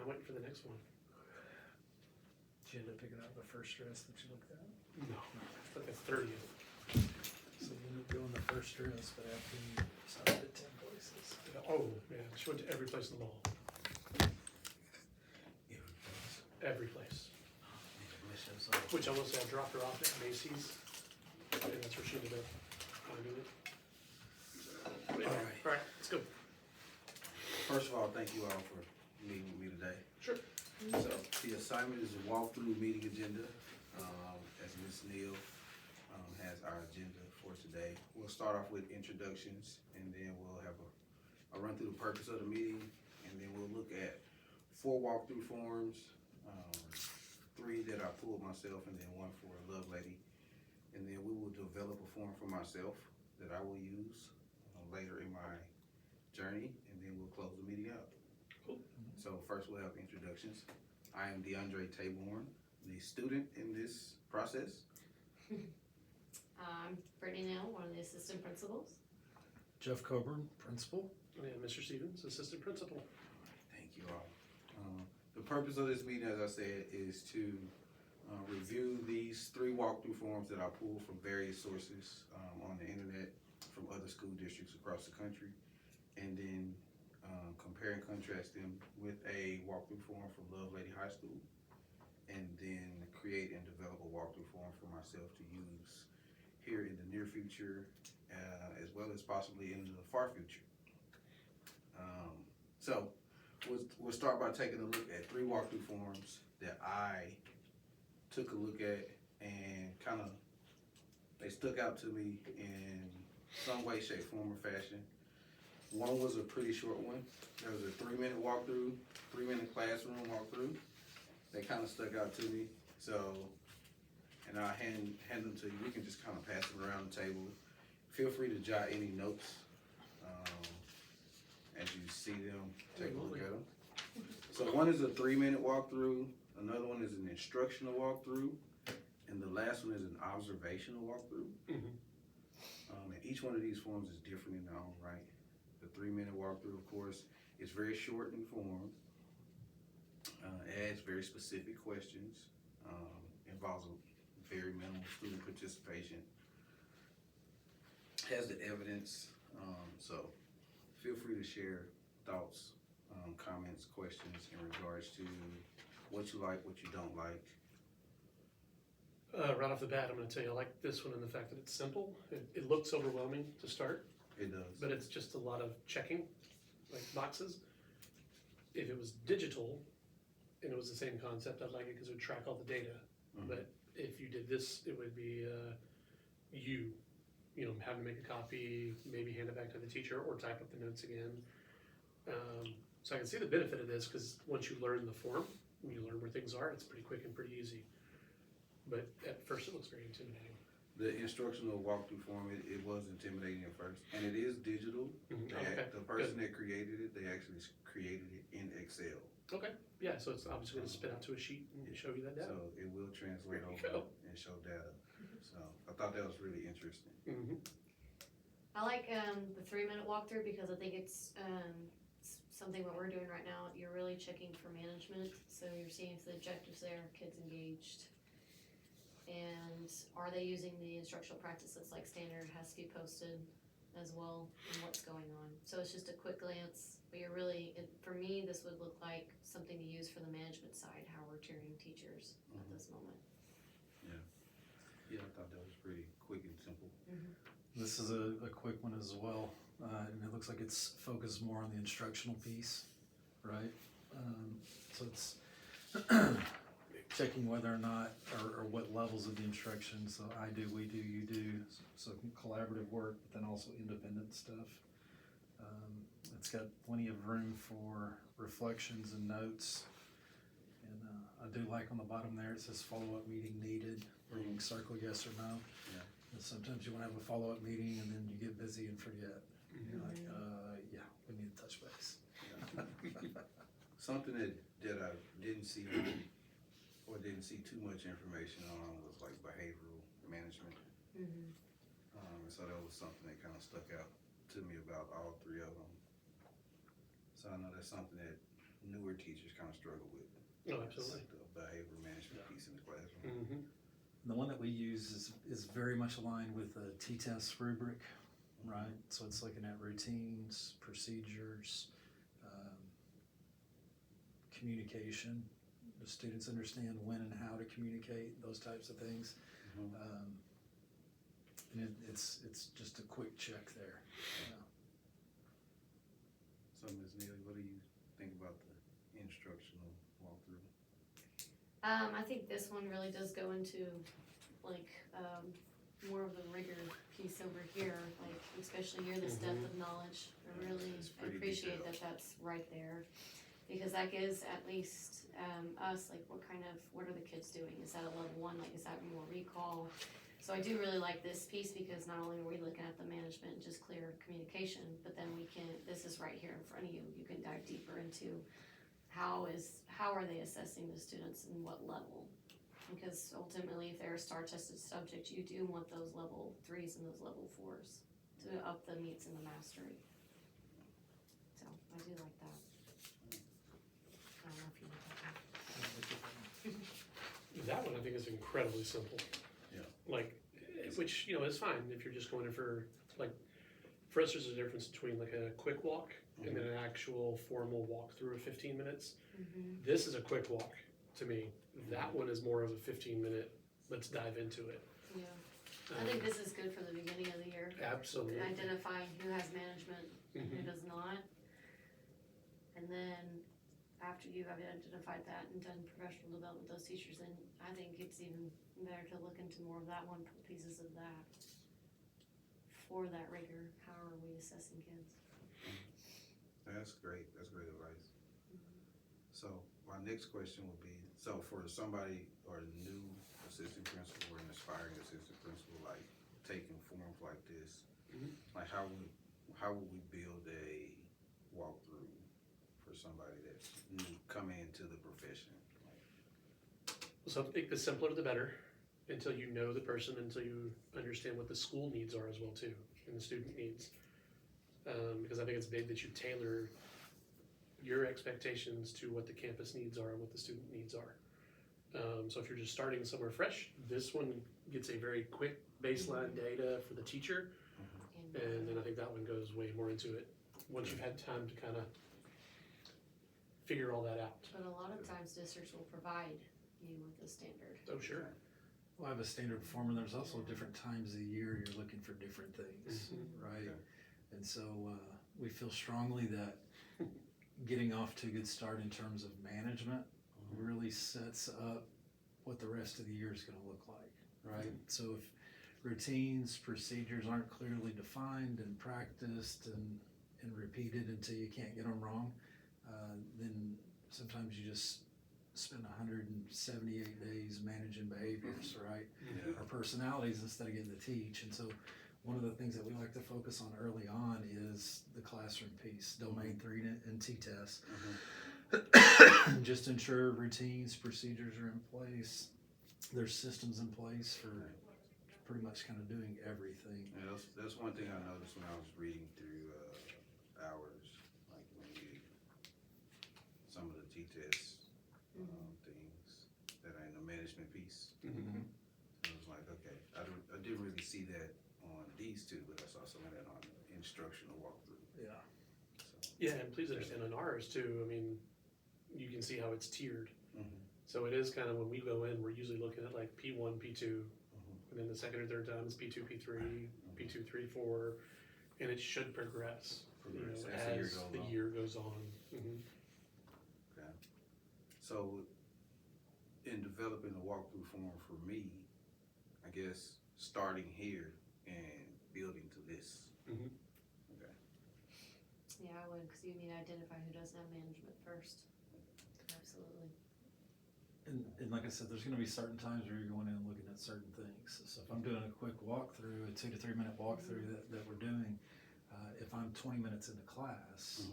I'm waiting for the next one. Did you end up picking out the first dress that you looked at? No, it's like the 30th. So you ended up doing the first dress, but after you stopped at 10 places. Oh, yeah, she went to every place in the mall. Every place. Which I will say, I dropped her off at Macy's, and that's where she ended up finding it. All right, let's go. First of all, thank you all for meeting with me today. Sure. So the assignment is a walkthrough meeting agenda. As Ms. Neal has our agenda for today. We'll start off with introductions, and then we'll have a run through the purpose of the meeting, and then we'll look at 4 walkthrough forms, 3 that I pulled myself, and then 1 for a love lady. And then we will develop a form for myself that I will use later in my journey, and then we'll close the meeting out. Cool. So first we'll have introductions. I am DeAndre Taborn, the student in this process. I'm Brittany Nell, one of the assistant principals. Jeff Coburn, principal. And Mr. Stevens, assistant principal. Thank you all. The purpose of this meeting, as I said, is to review these 3 walkthrough forms that I pulled from various sources on the internet from other school districts across the country, and then compare and contrast them with a walkthrough form from Lovelady High School, and then create and develop a walkthrough form for myself to use here in the near future, as well as possibly in the far future. So we'll start by taking a look at 3 walkthrough forms that I took a look at, and they stuck out to me in some way, shape, form, or fashion. One was a pretty short one. There was a 3-minute walkthrough, 3-minute classroom walkthrough. They kind of stuck out to me. So, and I'll hand them to you. We can just kind of pass them around the table. Feel free to jot any notes as you see them. Take a look at them. So one is a 3-minute walkthrough. Another one is an instructional walkthrough. And the last one is an observational walkthrough. Mm-hmm. And each one of these forms is different in their own right. The 3-minute walkthrough, of course, is very short in form. Adds very specific questions. Involves a very minimal student participation. Has the evidence. So feel free to share thoughts, comments, questions in regards to what you like, what you don't like. Right off the bat, I'm going to tell you, I like this one in the fact that it's simple. It looks overwhelming to start, It does. but it's just a lot of checking, like boxes. If it was digital and it was the same concept, I'd like it because it would track all the data. Mhm. But if you did this, it would be you know, having to make a copy, maybe hand it back to the teacher or type up the notes again. So I can see the benefit of this because once you learn the form, you learn where things are, it's pretty quick and pretty easy. But at first it looks very intimidating. The instructional walkthrough form, it was intimidating at first, and it is digital. Mhm. Okay, The person that created it, they actually created it in Excel. Okay, yeah, so it's obviously going to spit out to a sheet and show you that data. So it will translate There you over go. and show data. So I thought that was really interesting. Mm-hmm. I like the 3-minute walkthrough because I think it's something what we're doing right now. You're really checking for management, so you're seeing if the objectives there, kids engaged, and are they using the instructional practice that's like standard, has to be posted as well, and what's going on. So it's just a quick glance, but you're really, for me, this would look like something to use for the management side, how we're cheering teachers at this moment. Yeah, I thought that was pretty quick and simple. This is a quick one as well, and it looks like it's focused more on the instructional piece, right? So it's checking whether or not, or what levels of the instruction, so I do, we do, you do, so collaborative work, but then also independent stuff. It's got plenty of room for reflections and notes. And I do like on the bottom there, it says follow-up meeting needed, where you can circle yes or no. Yeah. And sometimes you wanna have a follow-up meeting and then you get busy and forget. You're like, yeah, we need to touch base. Something that I didn't see or didn't see too much information on was like behavioral management. So that was something that kind of stuck out to me about all 3 of them. So I know that's something that newer teachers kind of struggle with. Oh, absolutely. The behavior management piece in the classroom. Mm-hmm. The one that we use is very much aligned with the T-test rubric, right? So it's looking at routines, procedures, communication. The students understand when and how to communicate, those types of things. Mhm. And it's just a quick check there. So Ms. Neely, what do you think about the instructional walkthrough? I think this one really does go into like, more of the rigor piece over here, like especially here, this depth of knowledge. I really It's pretty appreciate detailed. that that's right there. Because that gives at least, us, like what are the kids doing? Is that a level one, like is that more recall? So I do really like this piece because not only are we looking at the management and just clear communication, but then this is right here in front of you. You can dive deeper into how are they assessing the students and what level? Because ultimately, if they're a STAR tested subject, you do want those level 3s and those level 4s to up the meets and the mastery. So I do like that. I don't know if you want that one. That one I think is incredibly simple. Yeah. Like, which, you know, is fine if you're just going in for, like, for us, there's a difference between like a quick walk and then an actual formal walkthrough of 15 minutes. Mm-hmm. This is a quick walk to me. That one is more of a 15-minute, let's dive into it. Yeah, I think this is good for the beginning of the year. Absolutely. Identifying who has management and who Mhm. does not. And then after you have identified that and done professional development with those teachers, then I think it's even better to look into more of that one, pieces of that. For that rigor, how are we assessing kids? That's great advice. So my next question would be, so for somebody or a new assistant principal or an aspiring assistant principal, like taking forms like this, Mhm. like how would we build a walkthrough for somebody that's new coming into the profession? So I think the simpler the better, until you know the person, until you understand what the school needs are as well too, and the student needs. Because I think it's big that you tailor your expectations to what the campus needs are and what the student needs are. So if you're just starting somewhere fresh, this one gets a very quick baseline data for the teacher, and then I think that one goes way more into it once you've had time to kind of figure all that out. But a lot of times districts will provide you with a standard. Oh, sure. Well, I have a standard form, and there's also different times of the year you're looking for different things, right? Okay. And so we feel strongly that getting off to a good start in terms of management really sets up what the rest of the year is going to look like, right? So if routines, procedures aren't clearly defined and practiced and repeated until you can't get them wrong, then sometimes you just spend 178 days managing behaviors, right? Yeah. Our personalities instead of getting to teach. And so one of the things that we like to focus on early on is the classroom piece, domain 3 and T-test. Just ensure routines, procedures are in place. There's systems in place for pretty much kind of doing everything. And that's one thing I noticed when I was reading through ours, like when you some of the T-test things that are in the management piece. Mhm. I was like, okay, I didn't really see that on these two, but I saw some of that on instructional walkthrough. Yeah. So, Yeah, and please understand on ours too, I mean, you can see how it's tiered. So it is kind of, when we go in, we're usually looking at like P1, P2, and then the second or third time is P2, P3, P2, 3, 4, and it should progress, you know, Progress as the year as the year goes goes on. on. Mhm. So in developing a walkthrough form for me, I guess starting here and building to this. Mhm. Okay. Yeah, I would, because you need to identify who doesn't have management first. Absolutely. And like I said, there's going to be certain times where you're going in and looking at certain things. So if I'm doing a quick walkthrough, a 2 to 3 minute walkthrough that we're doing, if I'm 20 minutes into class,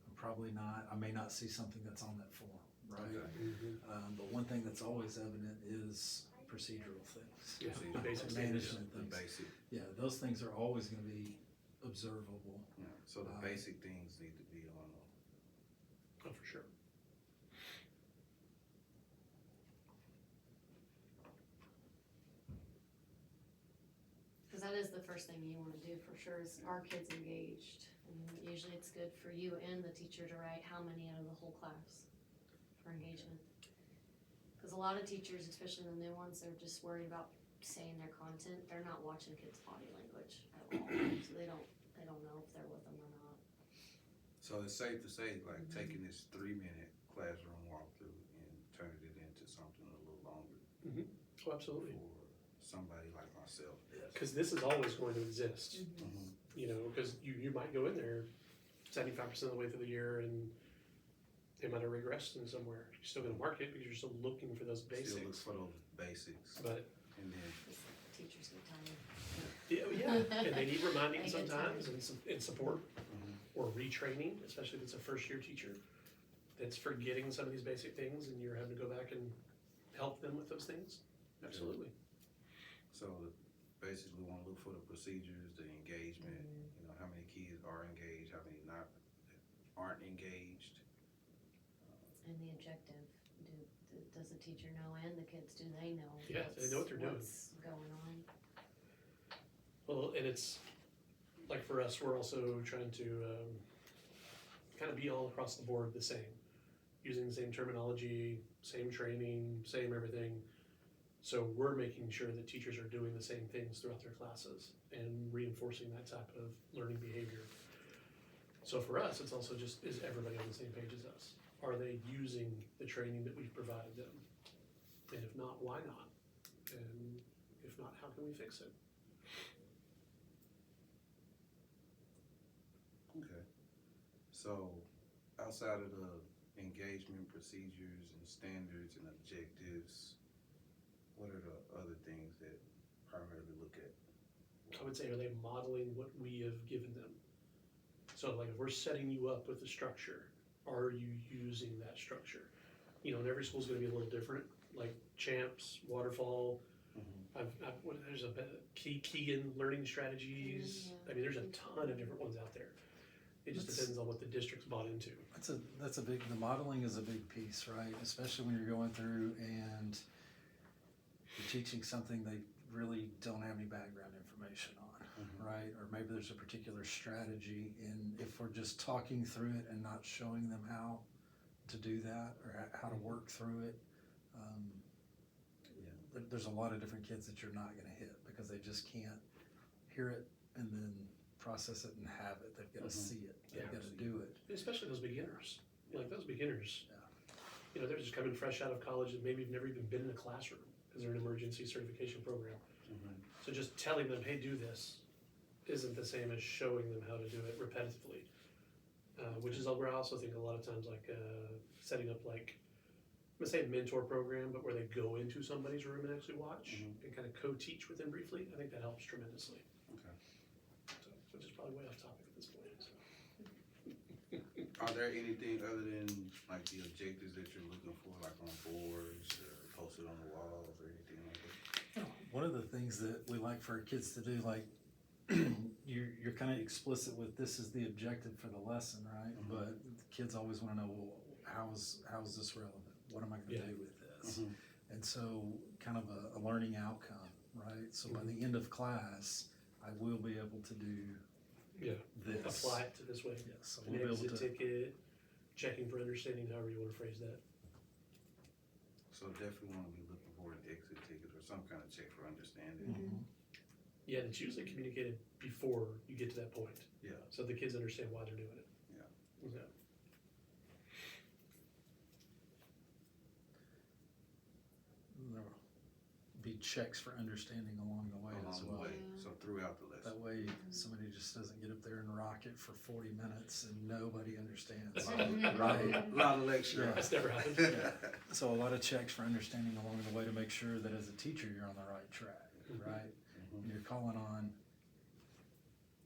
I'm probably not, I may not see something that's on that form, right? Okay. Mhm. But one thing that's always evident is procedural things. Yeah, the basic standards. Management The things. basic, Yeah, those things are always going to be observable. yeah, so the basic things need to be on Oh, for sure. first thing you wanna do for sure is are kids engaged? And usually it's good for you and the teacher to write how many out of the whole class for engagement. Cause a lot of teachers, especially the new ones, they're just worried about saying their content, they're not watching kids' body language at all, so they don't know if they're with them or not. So it's safe to say, like, taking this 3-minute classroom walkthrough and turning it into something a little longer Oh, absolutely. for somebody like myself. Because this is always going to exist, Mhm. you know, because you might go in there 75% of the way through the year and they might have regressed in somewhere. You're still gonna mark it because you're still looking for those Still look basics. for those basics, But, and then, Teachers get tired. yeah, and they need reminding They get sometimes tired. and support mhm. or retraining, especially if it's a first-year teacher that's forgetting some of these basic things and you're having to go back and help them with those things. Absolutely. So basically we wanna look for the procedures, the engagement, you know, how many kids are engaged, how many aren't engaged. And the objective, does the teacher know and the kids, do they know? Yeah, they know what they're doing. What's going on? Well, and it's, like for us, we're also trying to kind of be all across the board the same. Using the same terminology, same training, same everything. So we're making sure that teachers are doing the same things throughout their classes and reinforcing that type of learning behavior. So for us, it's also just, is everybody on the same page as us? Are they using the training that we've provided them? And if not, why not? And if not, how can we fix it? Okay. So outside of the engagement procedures and standards and objectives, what are the other things that primarily look at? I would say, are they modeling what we have given them? So like if we're setting you up with a structure, are you using that structure? You know, and every school's gonna be a little different, like Champs, Waterfall, there's a Keegan Learning Strategies. I mean, there's a ton of different ones out there. It just depends on what the district's bought into. That's a big, the modeling is a big piece, right? Especially when you're going through and you're teaching something they really don't have any background information on, right? Or maybe there's a particular strategy, and if we're just talking through it and not showing them how to do that or how to work through it, there's a lot of different kids that you're not gonna hit because they just can't hear it and then process it and have it. They've gotta see it, they've gotta do it. Especially those beginners, like those beginners. Yeah. You know, they're just coming fresh out of college and maybe have never even been in a classroom because they're in an emergency certification program. So just telling them, hey, do this, isn't the same as showing them how to do it repetitively. Which is where I also think a lot of times like setting up like, I'm gonna say mentor program, but where they go into somebody's room and actually watch and kind of co-teach with them briefly, I think that helps tremendously. Okay. So, which is probably way off topic at this point, so. Are there anything other than like the objectives that you're looking for, like on boards or posted on the walls or anything like that? One of the things that we like for our kids to do, like, you're kind of explicit with this is the objective for the lesson, right? But the kids always want to know, well, how is this relevant? What am I going to do with this? And so, kind of a learning outcome, right? So by the end of class, I will be able to do this. Apply it to this way. Yes, so An we'll be able exit to. ticket, checking for understanding, however you wanna phrase that. So definitely wanna be looking for an exit ticket or some kind of check for understanding. Mhm. Yeah, and it's usually communicated before you get to that point. Yeah. So the kids understand why they're doing it. Yeah. There'll be checks for understanding along the way as Along the well. way, so throughout the lesson. That way, somebody just doesn't get up there and rock it for 40 minutes and nobody understands. Right. A lot of lecture. Yeah. That's never happened. So a lot of checks for understanding along the way to make sure that as a teacher, you're on the right track, right? And you're calling on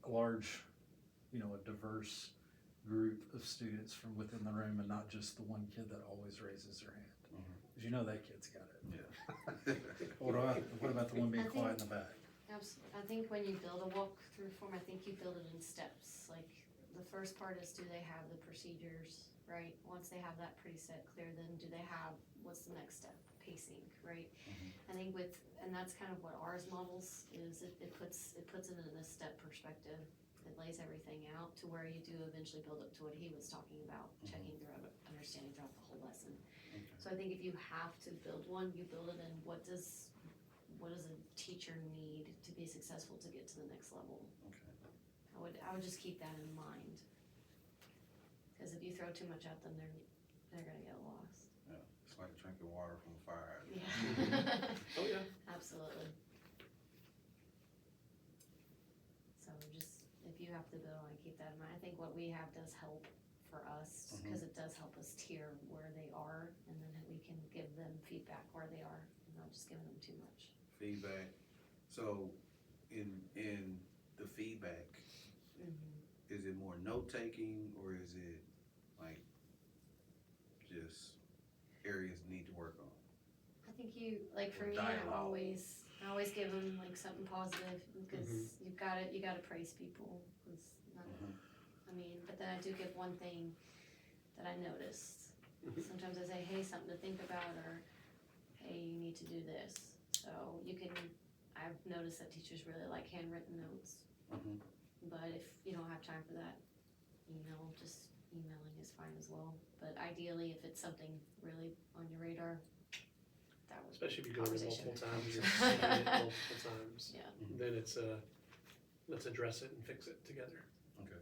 a large, a diverse group of students from within the room and not just the one kid that always raises their hand. Cause you know that kid's got it. Yeah. What about the one being quiet in the back? Absolutely. I think when you build a walkthrough form, I think you build it in steps. Like the first part is, do they have the procedures right? Once they have that pretty set clear, then do they have, what's the next step? Pacing, right? Mhm. I think and that's kind of what ours models is, it puts it in a step perspective. It lays everything out to where you do eventually build up to what he was talking about, checking their understanding throughout the whole lesson. Okay. So I think if you have to build one, you build it in what does a teacher need to be successful to get to the next level? Okay. I would just keep that in mind. Cause if you throw too much at them, they're gonna get lost. Yeah, it's like drinking water from a fire hydrant. Yeah. Oh, yeah. Absolutely. So just, if you have to build on, keep that in mind. I think what we have does help for us, cause it does help us tier where they are, and then we can give them feedback where they are, and not just giving them too much. Feedback. So in the feedback, is it more note taking or is it like just areas need to work on? I think like for Or me, dialogue. I always give them like something positive, because you gotta praise people, 'cause I mean, but then I do give one thing that I noticed. Sometimes I say, hey, something to think about, or hey, you need to do this. So I've noticed that teachers really like handwritten notes, Mhm. but if you don't have time for that, just emailing is fine as well. But ideally, if it's something really on your radar, that would. Especially if you're doing it Conversation. multiple times, you're seeing it multiple times. Yeah. Then it's let's address it and fix it together.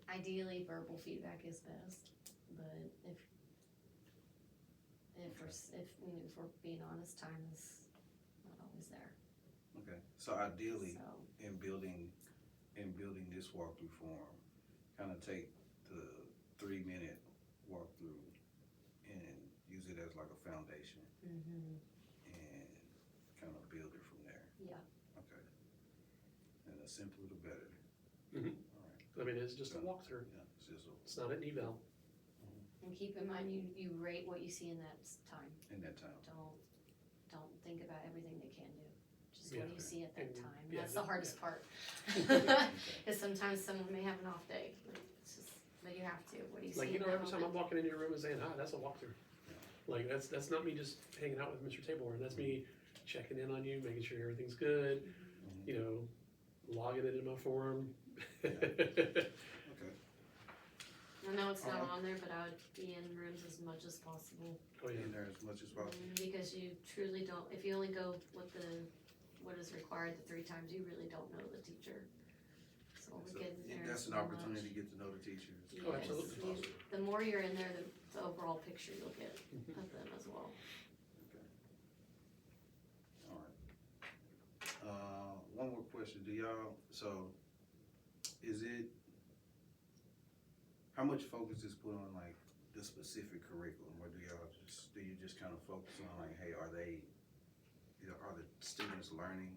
Ideally, verbal feedback is best, but if we're being honest, time is not always there, Okay, so ideally, so. in building this walkthrough form, kind of take the 3-minute walkthrough and use it as like a foundation Mm-hmm. and kind of build it from there. Yeah. Okay. And the simpler the better. Mhm. All right. I mean, it's just a walkthrough. Yeah, it's just It's not an eval. And keep in mind, you rate what you see in that time. in that time. Don't think about everything they can do. Just Yeah. what you see at that And- time. yeah, That's the that- hardest part. Okay. Because sometimes someone may have an off day. But you have to. What do you see? Like, in that every time I'm moment? walking into your room and saying, hi, that's a walkthrough. Like, that's not me just hanging out with Mr. Taborn. That's me checking in on you, making sure everything's good, logging it in my form. Okay. I know it's not Alright. on there, but I would be in rooms as much as possible. Oh, yeah. In there as much as possible. Because you truly don't, if you only go what is required the 3 times, you really don't know the teacher. So we're So, getting there. that's an so opportunity to much. get to know the teachers. Oh, Yes, absolutely. The more you're in there, the overall picture you'll get Mhm. of them as well. All right. One more question. How much focus is put on like the specific curriculum, or do you just kind of focus on like, hey, are the students learning,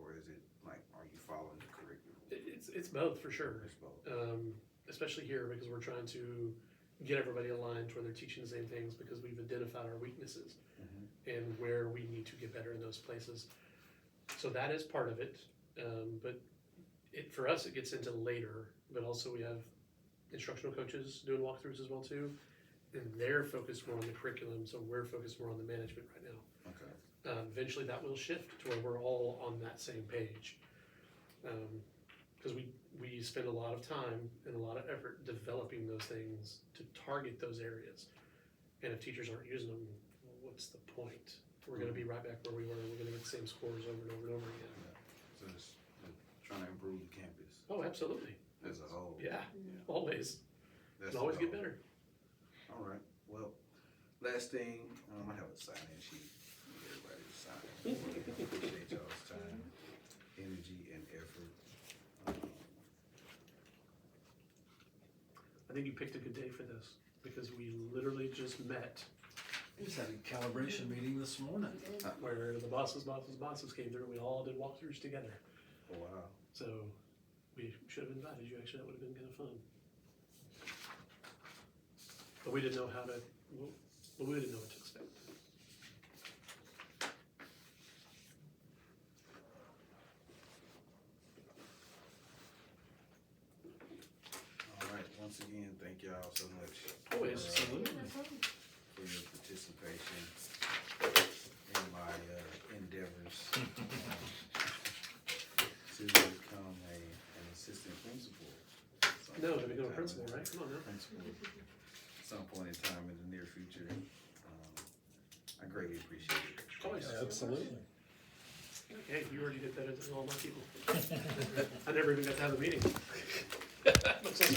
or is it like, are you following the curriculum? It's both for sure. It's both. Especially here because we're trying to get everybody aligned to where they're teaching the same things because we've identified our weaknesses and where we need to get better in those places. So that is part of it. But for us, it gets into later, but also we have instructional coaches doing walkthroughs as well too. And they're focused more on the curriculum, so we're focused more on the management right now. Okay. Eventually that will shift to where we're all on that same page. Because we spend a lot of time and a lot of effort developing those things to target those areas. And if teachers aren't using them, well, what's the point? We're gonna be right back where we were, we're gonna get the same scores over and over and over again. So it's trying to improve the campus Oh, absolutely. as a whole. Yeah, always. That's Can always the get goal. better. All right, well, last thing, I have a sign-in sheet, for everybody to sign. Appreciate y'all's time, energy, and effort. I think you picked a good day for this because we literally just met We just had a calibration meeting this morning. where the bosses came through and we all did walkthroughs together. Oh, wow. So we should have invited you, actually, that would have been kind of fun. But we didn't know how to, well, we didn't know what to expect. All right, once again, thank y'all so much. Always. for, Absolutely. No, to become a principal, right? Come on now. Principal, some point in time in the near future. I greatly appreciate it. Always. Absolutely. Hey, you already did better than all my people. I never even got to have a meeting. Much less